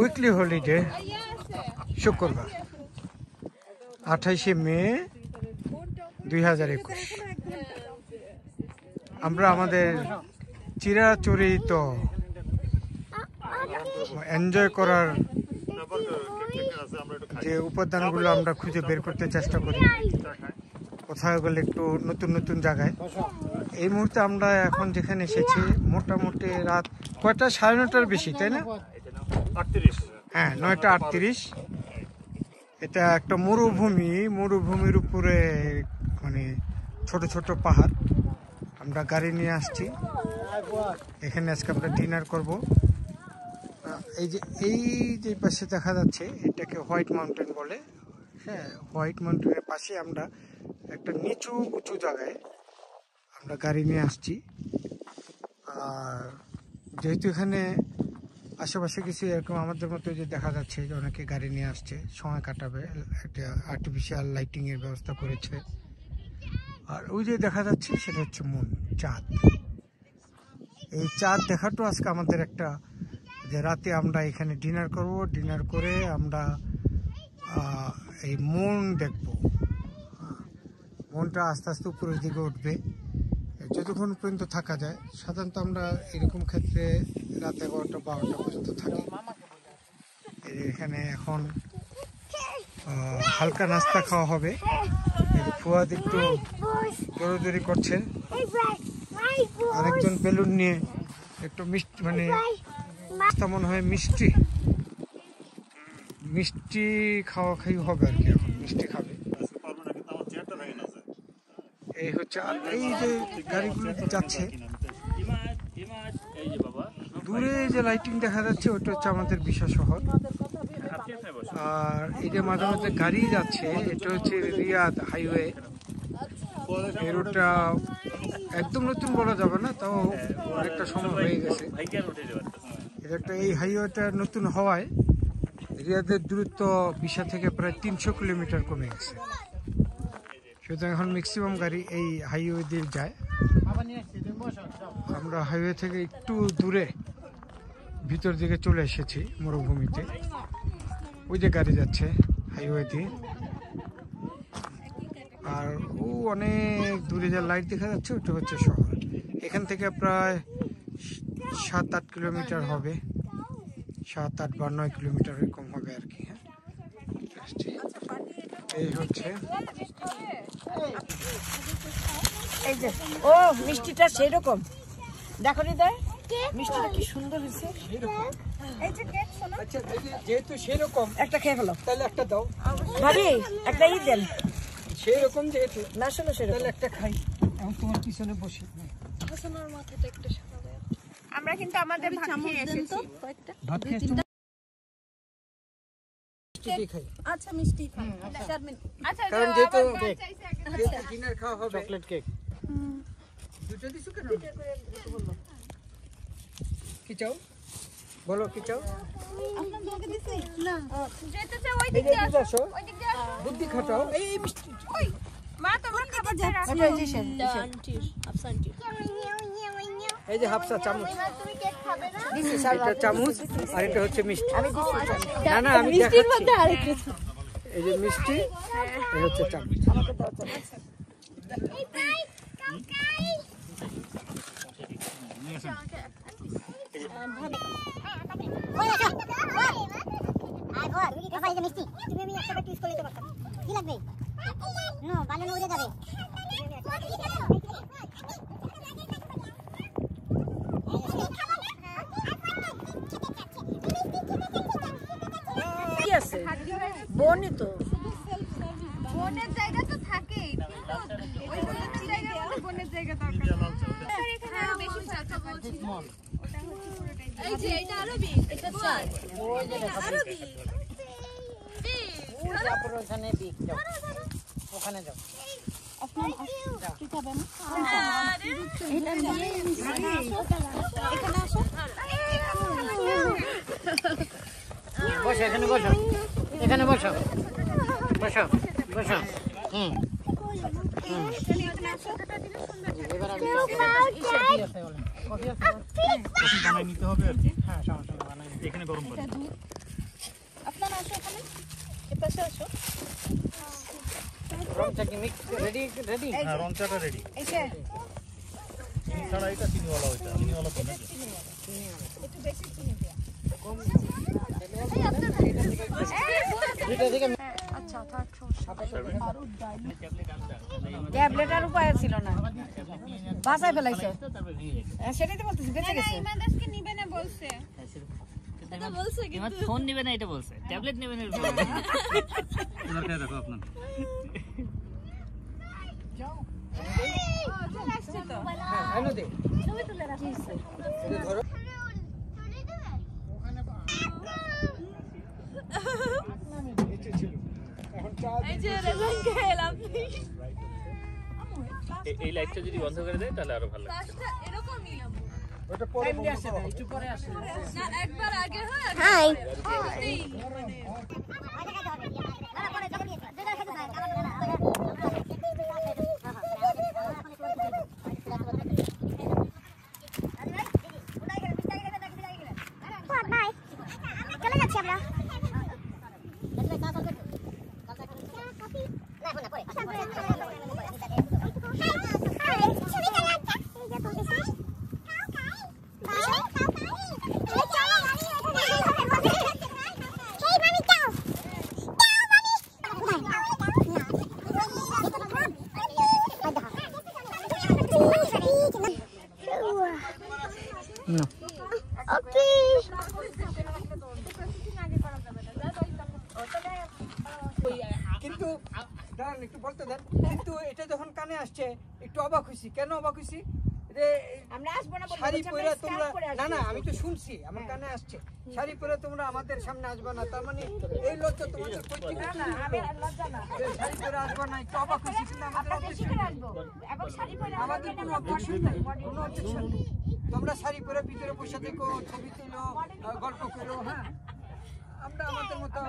Weekly holiday শুক্রবার 28শে মে 2021। আমরা আমাদের চিরাচরিত এনজয় করার যে উপাদানগুলো আমরা খুঁজে বের করতে চেষ্টা করি, কোথাও গেলে একটু নতুন নতুন জায়গায়। এই মুহূর্তে আমরা এখন যেখানে এসেছি মোটামুটি রাত কয়টা, 9:30টার বেশি, তাই না? হ্যাঁ, 9:38। এটা একটা মরুভূমির উপরে মানে ছোট ছোট পাহাড়। আমরা গাড়ি নিয়ে আসছি, এখানে আজকে আমরা ডিনার করব। এই যে পাশে দেখা যাচ্ছে এটাকে হোয়াইট মাউন্টেন বলে। হ্যাঁ, হোয়াইট মাউন্টেনের পাশে আমরা একটা নিচু উঁচু জায়গায় আমরা গাড়ি নিয়ে আসছি। আর যেহেতু এখানে আশেপাশে কিছু এরকম আমাদের মতো যে দেখা যাচ্ছে যে অনেকে গাড়ি নিয়ে আসছে, সময় কাটাবে, একটা আর্টিফিশিয়াল লাইটিংয়ের ব্যবস্থা করেছে। আর ওই যে দেখা যাচ্ছে সেটা হচ্ছে মুন, চাঁদ। এই চাঁদ দেখাটাও আজকে আমাদের একটা, যে রাতে আমরা এখানে ডিনার করব, ডিনার করে আমরা এই মুন দেখব। মনটা আস্তে আস্তে উপরের দিকে উঠবে যতক্ষণ পর্যন্ত থাকা যায়। সাধারণত আমরা এরকম ক্ষেত্রে রাত 11টা 12টা পর্যন্ত থাকি। এখানে এখন হালকা নাস্তা খাওয়া হবে। ফুয়াদ একটু দৌড়াদৌড়ি করছে, আরেকজন বেলুন নিয়ে একটু মিষ্টি, মানে মনে হয় মিষ্টি খাওয়া হবে আর কি। এখন মিষ্টি খাবে। এই হচ্ছে, আর এই যে গাড়িগুলো যাচ্ছে দূরে যে লাইটিং দেখা যাচ্ছে ওটা হচ্ছে আমাদের বিশা শহর। আর এই যে মাঝে মাঝে গাড়ি যাচ্ছে এটা হচ্ছে রিয়াদ হাইওয়ে। এই রোডটা একদম নতুন বলা যাবে না, তাও অনেকটা সময় হয়ে গেছে। এই হাইওয়েটা নতুন হওয়ায় রিয়াদের দূরত্ব বিশা থেকে প্রায় 300 কিলোমিটার কমে গেছে। সুতরাং এখন ম্যাক্সিমাম গাড়ি এই হাইওয়ে দিয়ে যায়। আমরা হাইওয়ে থেকে একটু দূরে ভিতর দিকে চলে এসেছি মরুভূমিতে। ওই যে গাড়ি যাচ্ছে হাইওয়ে দিয়ে। আর ও অনেক দূরে যে লাইট দেখা যাচ্ছে ওটা হচ্ছে শহর। এখান থেকে প্রায় 7-8 কিলোমিটার হবে, 7-8 বা 9 কিলোমিটার এরকম হবে আর কি। হ্যাঁ, এই হচ্ছে এই যে ও মিষ্টিটা সেই রকম দেখো নি, দেয় মিষ্টিটা কি সুন্দর হয়েছে। এই যে কেক শোনো, আচ্ছা যেহেতু সেই রকম একটা খেয়ে ফেলো, তাহলে একটা দাও ভাবি, একটা ই দেন। সেই রকম যেহেতু না শোনো সেরকম, তাহলে একটা খাই। এখন তোমার পিছনে বসে হাসানের মাথাটা একটু সাদা। আমরা কিন্তু আমাদের ভাত খেয়ে এসেছি। ভাত খেয়েছি, আচ্ছা মিষ্টি খাই। আচ্ছা কারণ যেহেতু ডিনার খাওয়া হবে। চকলেট কেক দুটো দিছো কেন? কি চাও বলো, কি চাও? আপনার দোকে দিছি না, যেতে চাই ওই এই দিকে যে আসো, আসো, ওই দিকে আসো, বুদ্ধি খাটাও। এই মিষ্টি ওই মা তোমার খাবার রাখো। আন্টির আফসান্টি, এই যে হাফসা চামচ, তুমি কেক খাবে না? এটা চামচ আর এটা হচ্ছে মিষ্টি। আমি দিচ্ছি না না, আমি মিষ্টির মধ্যে দেখাচ্ছি। আরেক কিছু। এই যে মিষ্টি, এই হচ্ছে চামচ। এই ভাই কাকাই ওই আসো আই বল বাবা, এই যে মিষ্টি তুমি আমি একটা টেস্ট করে নিতে পারতাম। কি লাগবে? নো বানানো উড়ে যাবে। কি আছে বনি তো, বোনের জায়গা তো থাকেই, ওই জায়গার মধ্যে বোনের জায়গা দরকার। এখানে আরো বেশি চাচা বলছি, ওটা হচ্ছে পুরোটাই। এই যে এটা আরবি, এটা চাই ওই যে আরবি। ওখানে দিক যাও, ওখানে যাও। কি খাবেন? এটা নিয়ে এখানে আসো। বসো, এখানে বসো, এখানে বসো, বসো বসো। এবার আমি কফি আছে বলে, কফি আছে, কফি বানাই নিতে হবে আর কি। হ্যাঁ, সমস্যা নেই, বানাই এখানে গরম পানি। আপনারা আসো এখানে, এর পাশে আসো। রং চা কি মিক্স রেডি রেডি? হ্যাঁ, রং চাটা রেডি। এই যে চিনি ছাড়া এটা চিনিওয়ালা ওইটা। চিনিওয়ালা তো নাকি? একটু বেশি চিনি দেয়া। আচ্ছা থাক, সমস্যা ট্যাবলেটের উপায় ছিল না, বাসায় ফেলাইছে। সেটাই তো বলতেছি, বেঁচে গেছে। ইমান দাসকে নিবে না বলছে, এটা বলছে কিন্তু ফোন নেবে না এটা বলছে, ট্যাবলেট নেবে না এটা বলছে। এবার খেয়ে দেখো আপনার। চলে আসছে তো। হ্যালো দে ছবি তুলে রাখিস। ধরো নিচে ছিল এখন চা এই যে রেজাল্ট খেলাম। এই লাইটটা যদি বন্ধ করে দেয় তাহলে আরো ভালো লাগবে। কাজটা এরকমই আম্মু। ওটা পরে টাইম দিয়ে আসে না, একটু পরে আসে। না একবার আগে হয়, হাই এই বাই চলে যাচ্ছি আমরা ওকে কিন্তু দাঁড়ান একটু বলতে দেন, কিন্তু এটা যখন কানে আসছে একটু অবাক হইছি। কেন অবাক হইছি? রে আমরা আসবো না বলবো, শাড়ি বলছে পরে আমরা তোমরা, স্কার্ফ পরে না আসবো। না আমি তো শুনছি, আমার কানে আসছে শাড়ি পরে তোমরা আমাদের সামনে আসবে না, তার মানে এই লজ্জা তোমাদের কই থেকে? না না, আমি আর লজ্জা না। যে শাড়ি পরে আসবে না, একটু অবাক হইছি। কিন্তু আমাদের আমরা বেশি করে আসবো এবং শাড়ি পরে আমাদের কোনো objection নাই, কোনো objection নেই। তোমরা শাড়ি পরে ভিতরে বসে থেকো, ছবি তুলো, গল্প করো, হ্যাঁ আমরা আমাদের মতো।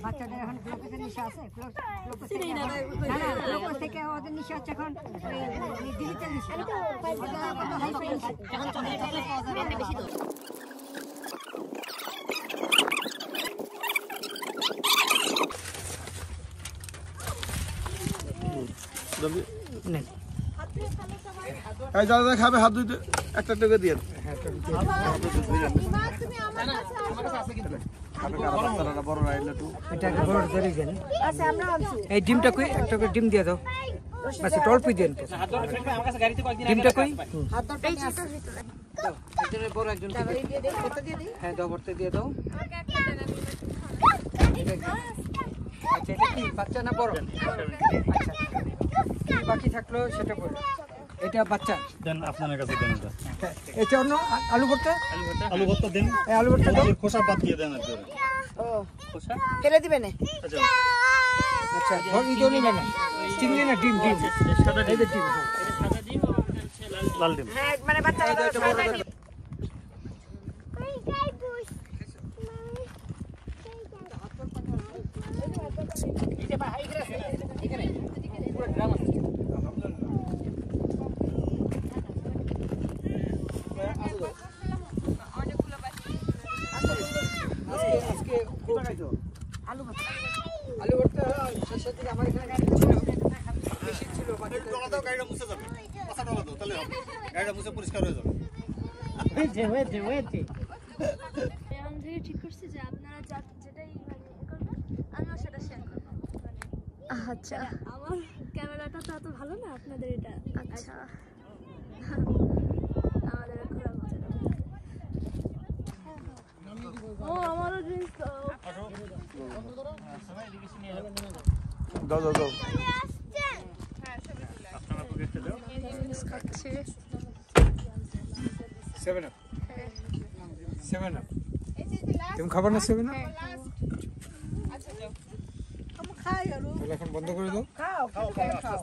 বাচ্চাদের এখন গ্লুকোজের নেশা আছে, গ্লুকোজ থেকে ওদের নেশা হচ্ছে এখন ডিজিটাল নেশা। এই দাদা খাবে হাত ধুইতে একটা টাকা দিয়ে। এটা একটা বড় ধরে দেন। আচ্ছা আমরা আনছি। এই ডিমটা কই, একটা করে ডিম দিয়ে দাও, বাস এটা অল্পই দেন। ডিমটা কই হাত ধরতে নিয়ে আসো। দাও, একজনের বড় একজন তারপরে দিয়ে দেই, কত দিয়ে দিই? হ্যাঁ দাও, ভর্তি দিয়ে দাও। আমাকে একটা টাকা দিবে। আচ্ছা এটা কি বাচ্চা না বড়? আচ্ছা কি বাকি থাকলো সেটা বলো। এটা বাচ্চা, দেন আপনার কাছে দেন এটা। এটা অন্য আলু ভর্তা, আলু ভর্তা দেন। এই আলু ভর্তা দাও। এর খোসা বাদ দিয়ে দেন একবারে। ও ফেলে দিবে না? আচ্ছা আচ্ছা এই তো নিবে না, চিংড়ি না ডিম, ডিম সাদা এই যে ডিম। সাদা ডিম আর হচ্ছে লাল ডিম। লাল ডিম। হ্যাঁ মানে বাচ্চা এই যে এটা বড় দাও। আজকে আলু ভর্তা। আলু ভর্তা শেষের দিকে আমার এখানে ছিল, বেশি ছিল বাচ্চাদের। গাড়িটা মুছে যাবে। পাছা ডলা দাও তাহলে হবে। গাড়িটা মুছে পরিষ্কার হয়ে যাবে। এখন থেকে ঠিক করছি যে আপনারা যেটাই মানে করবেন আমিও সেটা শেয়ার করব। আচ্ছা আমার ক্যামেরাটা তো এত ভালো না, আপনাদের এটা আচ্ছা আমাদের ঘোরা মজা। ও আমারও ড্রিঙ্কস দাও দাও দাও। খাচ্ছি 7 আপ 7 আপ তুমি খাবার না 7 আপ? তাহলে এখন বন্ধ করে দাও। খাও খাও খাও